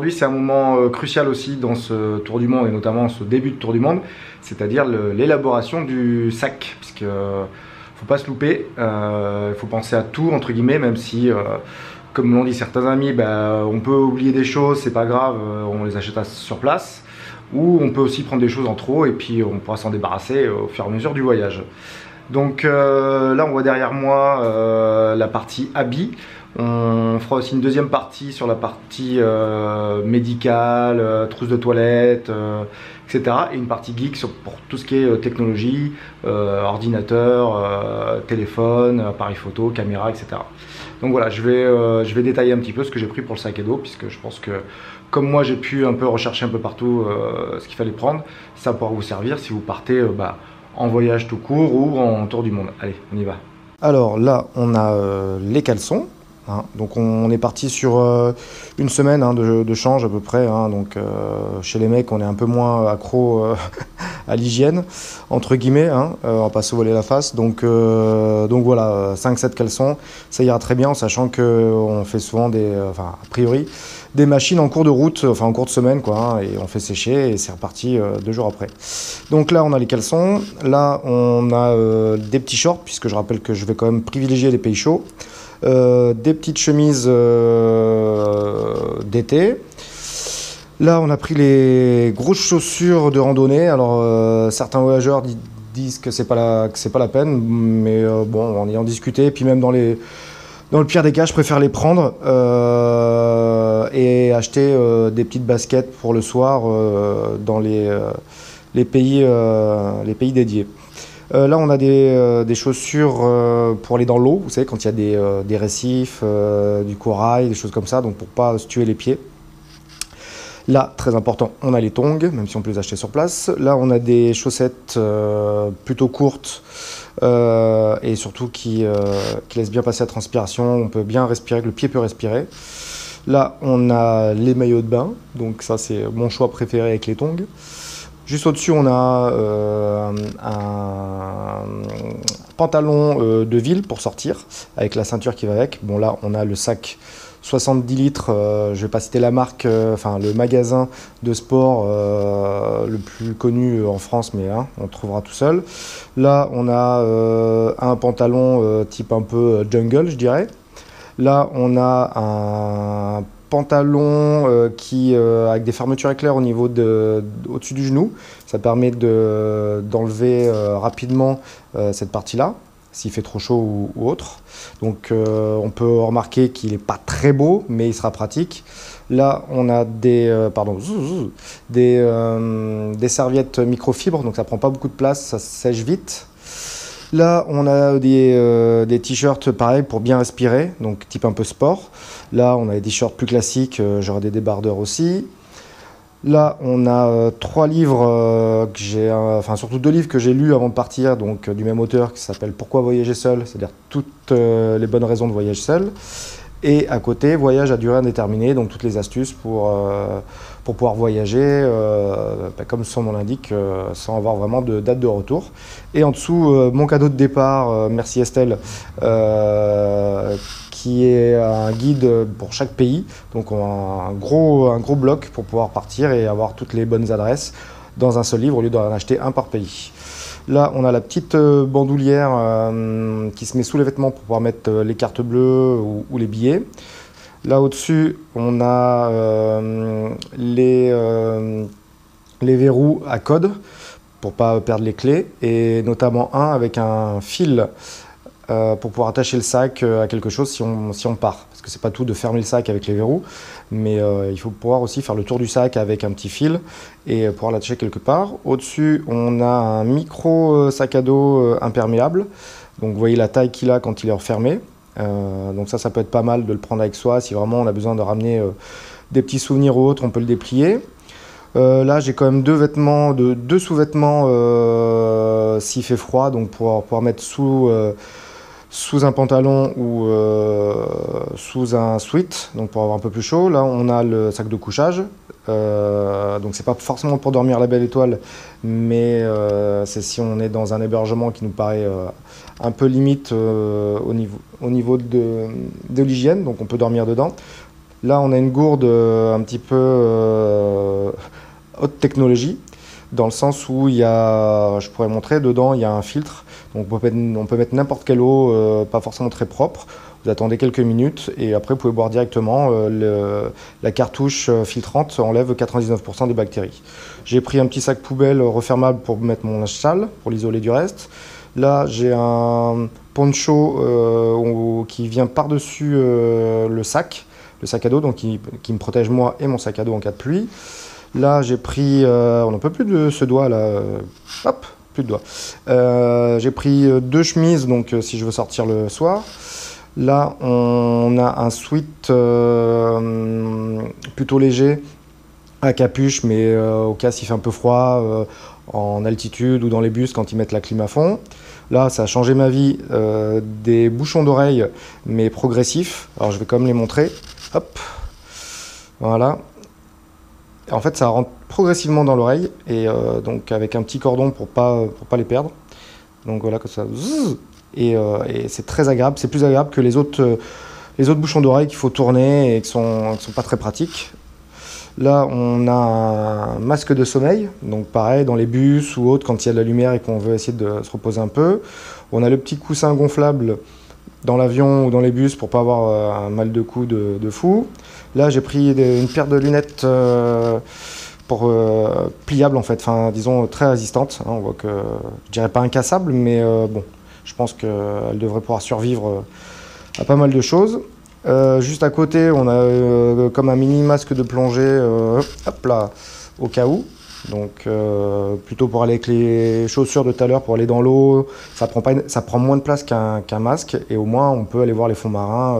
aujourd'hui c'est un moment crucial aussi dans ce tour du monde et notamment ce début de tour du monde, c'est-à-dire l'élaboration du sac, puisque faut pas se louper, il faut penser à tout entre guillemets, même si comme l'ont dit certains amis, on peut oublier des choses, c'est pas grave, on les achète sur place, ou on peut aussi prendre des choses en trop et puis on pourra s'en débarrasser au fur et à mesure du voyage. Donc là on voit derrière moi la partie habits. On fera aussi une deuxième partie sur la partie médicale, trousse de toilette, etc. Et une partie geek pour tout ce qui est technologie, ordinateur, téléphone, appareil photo, caméra, etc. Donc voilà, je vais détailler un petit peu ce que j'ai pris pour le sac à dos, puisque je pense que comme moi j'ai pu un peu rechercher un peu partout ce qu'il fallait prendre, ça pourra vous servir si vous partez en voyage tout court ou en tour du monde. Allez, on y va. Alors là, on a les caleçons. Donc on est parti sur une semaine de change à peu près. Donc chez les mecs, on est un peu moins accro à l'hygiène, entre guillemets. On va pas se voiler la face. Donc voilà, 5-7 caleçons, ça ira très bien, en sachant qu'on fait souvent a priori, des machines en cours de route, en cours de semaine, quoi, et on fait sécher et c'est reparti 2 jours après. Donc là, on a les caleçons. Là, on a des petits shorts, puisque je rappelle que je vais quand même privilégier les pays chauds. Des petites chemises d'été. Là, on a pris les grosses chaussures de randonnée. Alors, certains voyageurs disent que c'est pas la peine, mais bon, en ayant discuté, et puis même dans le pire des cas, je préfère les prendre et acheter des petites baskets pour le soir dans les pays dédiés. Là, on a des chaussures pour aller dans l'eau, vous savez, quand il y a des récifs, du corail, des choses comme ça, donc pour pas se tuer les pieds. Là, très important, on a les tongs, même si on peut les acheter sur place. Là, on a des chaussettes plutôt courtes et surtout qui laissent bien passer la transpiration. On peut bien respirer, le pied peut respirer. Là, on a les maillots de bain, donc ça, c'est mon choix préféré avec les tongs. Juste au-dessus, on a un pantalon de ville pour sortir, avec la ceinture qui va avec. Bon, là, on a le sac 70 litres, je ne vais pas citer la marque, le magasin de sport le plus connu en France, mais on trouvera tout seul. Là, on a un pantalon type un peu jungle, je dirais. Là, on a un pantalon avec des fermetures éclairs au-dessus du genou. Ça permet d'enlever rapidement cette partie-là, s'il fait trop chaud ou autre. Donc on peut remarquer qu'il n'est pas très beau, mais il sera pratique. Là, on a des serviettes microfibres, donc ça prend pas beaucoup de place, ça sèche vite. Là, on a des t-shirts pareil pour bien respirer, donc type un peu sport. Là, on a des t-shirts plus classiques, genre des débardeurs aussi. Là, on a 3 livres, surtout 2 livres que j'ai lus avant de partir, donc du même auteur qui s'appelle Pourquoi voyager seul, c'est-à-dire toutes les bonnes raisons de voyager seul. Et à côté, Voyage à durée indéterminée, donc toutes les astuces pour pouvoir voyager, comme son nom l'indique, sans avoir vraiment de date de retour. Et en dessous, mon cadeau de départ, merci Estelle, qui est un guide pour chaque pays. Donc on a un gros bloc pour pouvoir partir et avoir toutes les bonnes adresses dans un seul livre au lieu d'en acheter un par pays. Là, on a la petite bandoulière qui se met sous les vêtements pour pouvoir mettre les cartes bleues ou les billets. Là, au-dessus, on a les verrous à code pour ne pas perdre les clés, et notamment un avec un fil pour pouvoir attacher le sac à quelque chose si on part. Parce que c'est pas tout de fermer le sac avec les verrous, mais il faut pouvoir aussi faire le tour du sac avec un petit fil et pouvoir l'attacher quelque part. Au-dessus, on a un micro sac à dos imperméable. Donc vous voyez la taille qu'il a quand il est refermé. Donc ça peut être pas mal de le prendre avec soi. Si vraiment on a besoin de ramener des petits souvenirs ou autres, on peut le déplier. Là, j'ai quand même deux sous-vêtements s'il fait froid, donc pour pouvoir mettre sous un pantalon ou sous un sweat, donc pour avoir un peu plus chaud. Là, on a le sac de couchage, donc c'est pas forcément pour dormir la belle étoile, mais c'est si on est dans un hébergement qui nous paraît un peu limite au niveau de l'hygiène, donc on peut dormir dedans. Là, on a une gourde un petit peu haute technologie, dans le sens où il y a, je pourrais montrer, dedans il y a un filtre. Donc on peut mettre n'importe quelle eau, pas forcément très propre. Vous attendez quelques minutes et après vous pouvez boire directement. La cartouche filtrante enlève 99% des bactéries. J'ai pris un petit sac poubelle refermable pour mettre mon linge sale, pour l'isoler du reste. Là, j'ai un poncho qui vient par-dessus le sac à dos, donc qui me protège moi et mon sac à dos en cas de pluie. Là, j'ai pris, on n'en peut plus de ce doigt là, hop, plus de doigt. J'ai pris 2 chemises, donc si je veux sortir le soir. Là, on a un sweat plutôt léger, à capuche, mais au cas s'il fait un peu froid, en altitude ou dans les bus quand ils mettent la clim à fond. Là, ça a changé ma vie, des bouchons d'oreille, mais progressifs. Alors, je vais quand même les montrer. Hop, voilà. En fait, ça rentre progressivement dans l'oreille, et donc avec un petit cordon pour pas les perdre. Donc voilà, comme ça. Et c'est très agréable, c'est plus agréable que les autres bouchons d'oreille qu'il faut tourner et qui sont pas très pratiques. Là, on a un masque de sommeil, donc pareil, dans les bus ou autres, quand il y a de la lumière et qu'on veut essayer de se reposer un peu. On a le petit coussin gonflable dans l'avion ou dans les bus pour pas avoir un mal de cou de fou. Là, j'ai pris une paire de lunettes pliables, en fait, enfin, disons, très résistantes. On voit que, je dirais pas incassables, mais bon. Je pense qu'elle devrait pouvoir survivre à pas mal de choses. Juste à côté, on a comme un mini masque de plongée, hop là, au cas où. Donc plutôt pour aller avec les chaussures de tout à l'heure, pour aller dans l'eau, ça prend moins de place qu'un masque, et au moins on peut aller voir les fonds marins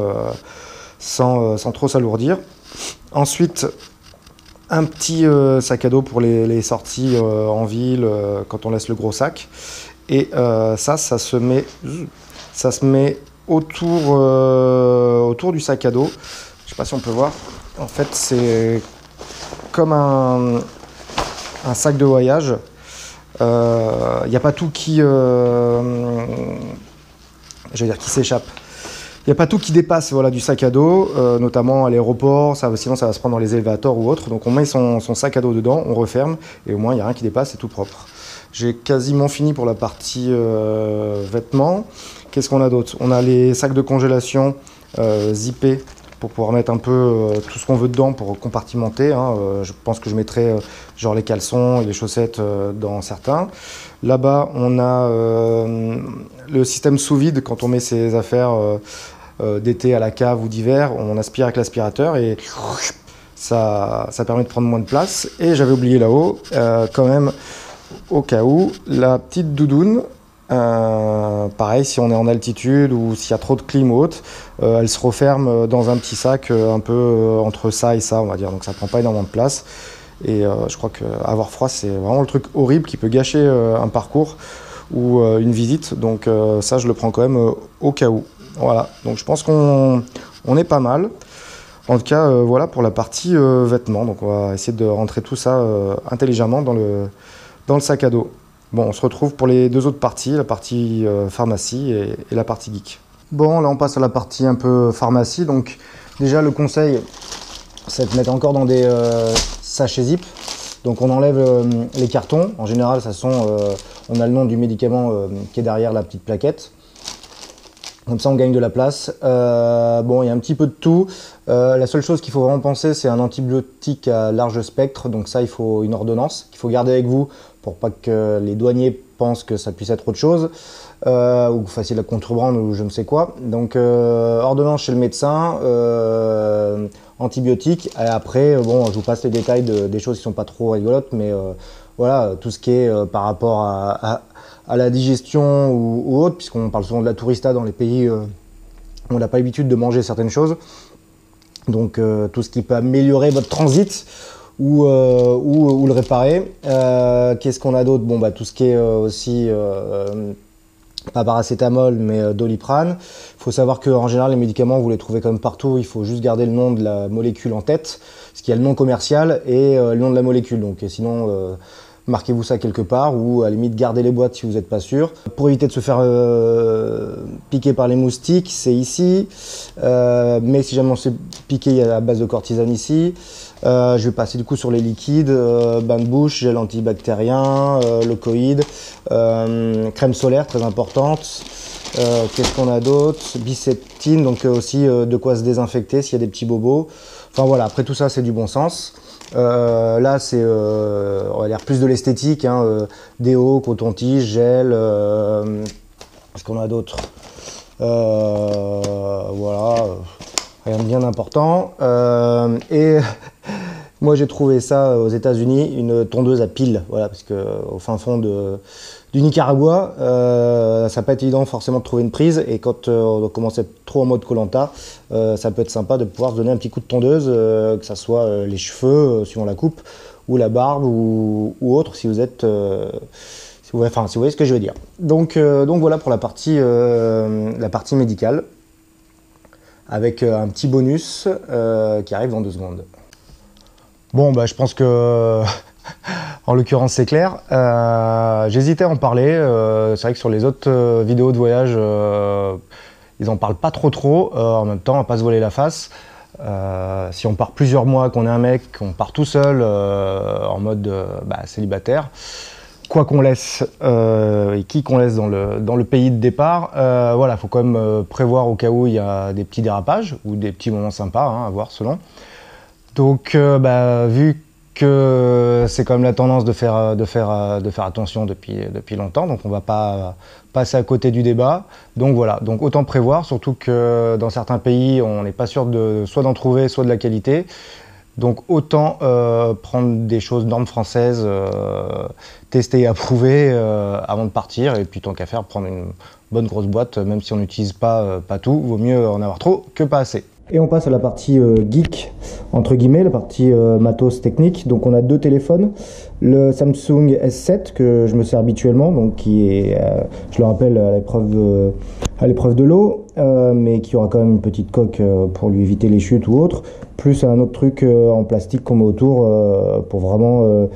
sans trop s'alourdir. Ensuite, un petit sac à dos pour les sorties en ville, quand on laisse le gros sac. Et ça se met autour du sac à dos. Je ne sais pas si on peut voir. En fait, c'est comme un sac de voyage. Il n'y a pas tout qui s'échappe. Il n'y a pas tout qui dépasse, voilà, du sac à dos, notamment à l'aéroport, sinon ça va se prendre dans les élévateurs ou autres. Donc on met son sac à dos dedans, on referme, et au moins il n'y a rien qui dépasse, c'est tout propre. J'ai quasiment fini pour la partie vêtements. Qu'est-ce qu'on a d'autre? On a les sacs de congélation zippés pour pouvoir mettre un peu tout ce qu'on veut dedans pour compartimenter. Je pense que je mettrai genre les caleçons et les chaussettes dans certains. Là-bas, on a le système sous vide quand on met ses affaires d'été à la cave ou d'hiver. On aspire avec l'aspirateur et ça permet de prendre moins de place. Et j'avais oublié là-haut, quand même, au cas où, la petite doudoune. Pareil, si on est en altitude ou s'il y a trop de clim ou autre, elle se referme dans un petit sac un peu entre ça et ça, on va dire. Donc ça prend pas énormément de place. Et je crois qu'avoir froid, c'est vraiment le truc horrible qui peut gâcher un parcours ou une visite. Donc ça, je le prends quand même au cas où. Voilà, donc je pense qu'on est pas mal. En tout cas, voilà pour la partie vêtements. Donc on va essayer de rentrer tout ça intelligemment dans le sac à dos. Bon, on se retrouve pour les deux autres parties, la partie pharmacie et la partie geek. Bon, là on passe à la partie un peu pharmacie. Donc déjà le conseil, c'est de mettre encore dans des sachets zip. Donc on enlève les cartons. En général, on a le nom du médicament qui est derrière la petite plaquette. Comme ça, on gagne de la place. Bon, il y a un petit peu de tout. La seule chose qu'il faut vraiment penser, c'est un antibiotique à large spectre. Donc ça, il faut une ordonnance qu'il faut garder avec vous pour pas que les douaniers pensent que ça puisse être autre chose ou que vous fassiez de la contrebande ou je ne sais quoi. Donc ordonnance chez le médecin, antibiotique. Et après, bon, je vous passe les détails des choses qui sont pas trop rigolotes, mais voilà, tout ce qui est par rapport à la digestion ou autre, puisqu'on parle souvent de la tourista dans les pays où on n'a pas l'habitude de manger certaines choses. Donc tout ce qui peut améliorer votre transit ou le réparer. Qu'est-ce qu'on a d'autre? Bon, bah, tout ce qui est aussi pas paracétamol mais Doliprane. Il faut savoir qu'en général les médicaments vous les trouvez comme partout, il faut juste garder le nom de la molécule en tête, parce qu'il y a le nom commercial et le nom de la molécule. Donc sinon marquez-vous ça quelque part, ou à la limite gardez les boîtes si vous n'êtes pas sûr. Pour éviter de se faire piquer par les moustiques, c'est ici, mais si jamais on se fait piquer, il y a la base de cortisone ici. Je vais passer du coup sur les liquides, bain de bouche, gel antibactérien, locoïde, crème solaire très importante. Qu'est-ce qu'on a d'autre? Biseptine, donc aussi de quoi se désinfecter s'il y a des petits bobos. Enfin voilà, après tout ça c'est du bon sens. Là c'est on va dire plus de l'esthétique, hein, déo, coton-tige, gel, qu'est-ce qu'on a d'autre? Voilà, rien de bien important. Et moi j'ai trouvé ça aux États-Unis, une tondeuse à piles, voilà, parce que au fin fond du Nicaragua, ça n'a pas été évident forcément de trouver une prise, et quand on commence à être trop en mode Koh-Lanta, ça peut être sympa de pouvoir se donner un petit coup de tondeuse, que ça soit les cheveux, si on la coupe, ou la barbe, ou autre, si vous êtes... si vous voyez ce que je veux dire. Donc voilà pour la partie médicale, avec un petit bonus qui arrive dans 2 secondes. Bon, bah, je pense que, en l'occurrence, c'est clair. J'hésitais à en parler. C'est vrai que sur les autres vidéos de voyage, ils en parlent pas trop. En même temps, on va pas se voiler la face. Si on part plusieurs mois, qu'on est un mec, qu'on part tout seul, en mode célibataire, quoi qu'on laisse et qui qu'on laisse dans le pays de départ, voilà, faut quand même prévoir au cas où il y a des petits dérapages ou des petits moments sympas, hein, à voir selon. Donc, vu que c'est quand même la tendance de faire attention depuis longtemps, donc on va pas passer à côté du débat. Donc voilà, donc autant prévoir, surtout que dans certains pays, on n'est pas sûr soit d'en trouver, soit de la qualité. Donc autant prendre des choses normes françaises, tester et approuver avant de partir, et puis tant qu'à faire, prendre une bonne grosse boîte, même si on n'utilise pas tout, vaut mieux en avoir trop que pas assez. Et on passe à la partie geek, entre guillemets, la partie matos technique. Donc on a 2 téléphones, le Samsung S7 que je me sers habituellement, donc qui est, je le rappelle, à l'épreuve de l'eau, mais qui aura quand même une petite coque pour lui éviter les chutes ou autre, plus un autre truc en plastique qu'on met autour pour vraiment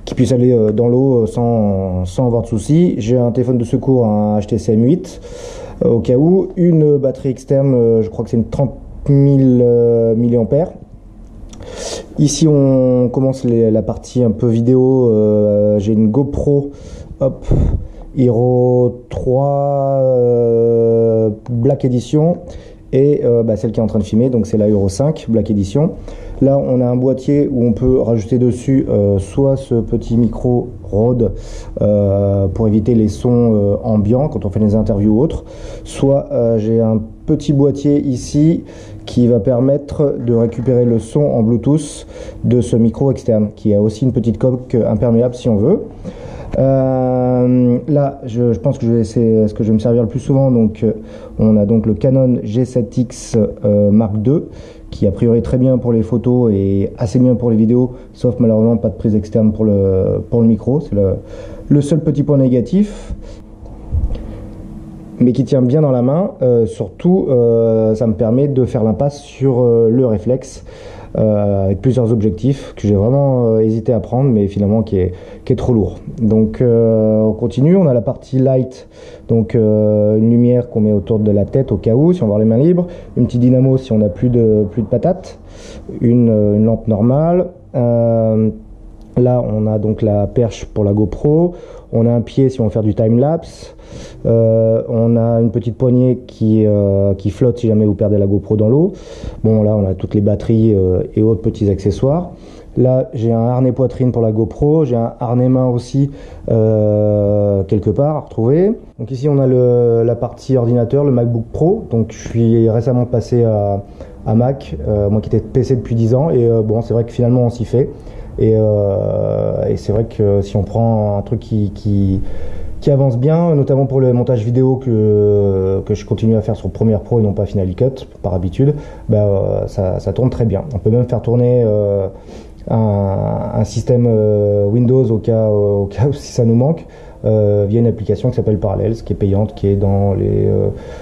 qu'il puisse aller dans l'eau sans avoir de soucis. J'ai un téléphone de secours, un HTC M8, au cas où, une batterie externe, je crois que c'est une 30 000 mAh. Ici on commence la partie un peu vidéo. J'ai une GoPro Hero 3 Black Edition et celle qui est en train de filmer, donc c'est la Hero 5 Black Edition. Là on a un boîtier où on peut rajouter dessus soit ce petit micro Rode pour éviter les sons ambiants quand on fait des interviews ou autres, soit j'ai un petit boîtier ici qui va permettre de récupérer le son en Bluetooth de ce micro externe, qui a aussi une petite coque imperméable si on veut. Là, je pense que c'est ce que je vais me servir le plus souvent. Donc, on a donc le Canon G7X Mark II, qui a priori est très bien pour les photos et assez bien pour les vidéos, sauf malheureusement pas de prise externe pour le micro. C'est le seul petit point négatif, mais qui tient bien dans la main. Surtout, ça me permet de faire l'impasse sur le réflexe avec plusieurs objectifs que j'ai vraiment hésité à prendre, mais finalement qui est trop lourd. Donc on continue, on a la partie light, donc une lumière qu'on met autour de la tête au cas où, si on veut avoir les mains libres, une petite dynamo si on n'a plus de patates, une lampe normale. Là on a donc la perche pour la GoPro, on a un pied si on veut faire du time-lapse, on a une petite poignée qui flotte si jamais vous perdez la GoPro dans l'eau. Bon, là on a toutes les batteries et autres petits accessoires. Là j'ai un harnais poitrine pour la GoPro, j'ai un harnais main aussi quelque part à retrouver. Donc ici on a la partie ordinateur, le MacBook Pro. Donc je suis récemment passé à Mac, moi qui étais PC depuis 10 ans, et bon, c'est vrai que finalement on s'y fait. Et c'est vrai que si on prend un truc qui avance bien, notamment pour le montage vidéo que je continue à faire sur Premiere Pro et non pas Final Cut par habitude, ça tourne très bien. On peut même faire tourner un système Windows au cas où si ça nous manque, via une application qui s'appelle Parallels, qui est payante, qui est dans les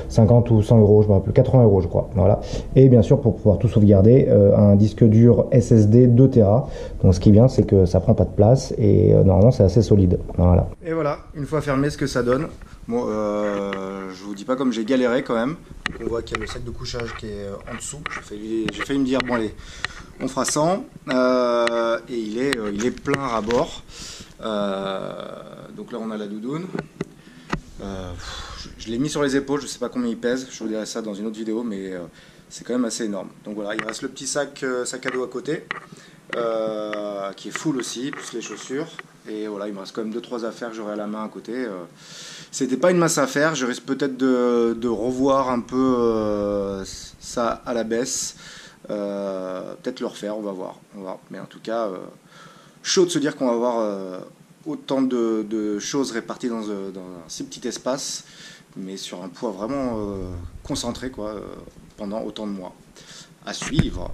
50 ou 100 euros, je me rappelle, 80 euros je crois. Voilà. Et bien sûr, pour pouvoir tout sauvegarder, un disque dur SSD 2 Tera. Donc ce qui est bien, c'est que ça prend pas de place et normalement c'est assez solide. Voilà. Et voilà, une fois fermé, ce que ça donne. Bon, je vous dis pas comme j'ai galéré quand même. Donc on voit qu'il y a le sac de couchage qui est en dessous. J'ai failli me dire, bon allez, on fera 100. Et il est plein à bord. Donc là on a la doudoune. Je l'ai mis sur les épaules, je sais pas combien il pèse, je vous dirai ça dans une autre vidéo, mais c'est quand même assez énorme. Donc voilà, il reste le petit sac à dos à côté, qui est full aussi, plus les chaussures. Et voilà, il me reste quand même 2-3 affaires que j'aurai à la main à côté. C'était pas une masse à faire, je risque peut-être de revoir un peu ça à la baisse. Peut-être le refaire, on va voir. Mais en tout cas, chaud de se dire qu'on va avoir autant de choses réparties dans un si petit espace, mais sur un poids vraiment concentré quoi, pendant autant de mois. À suivre.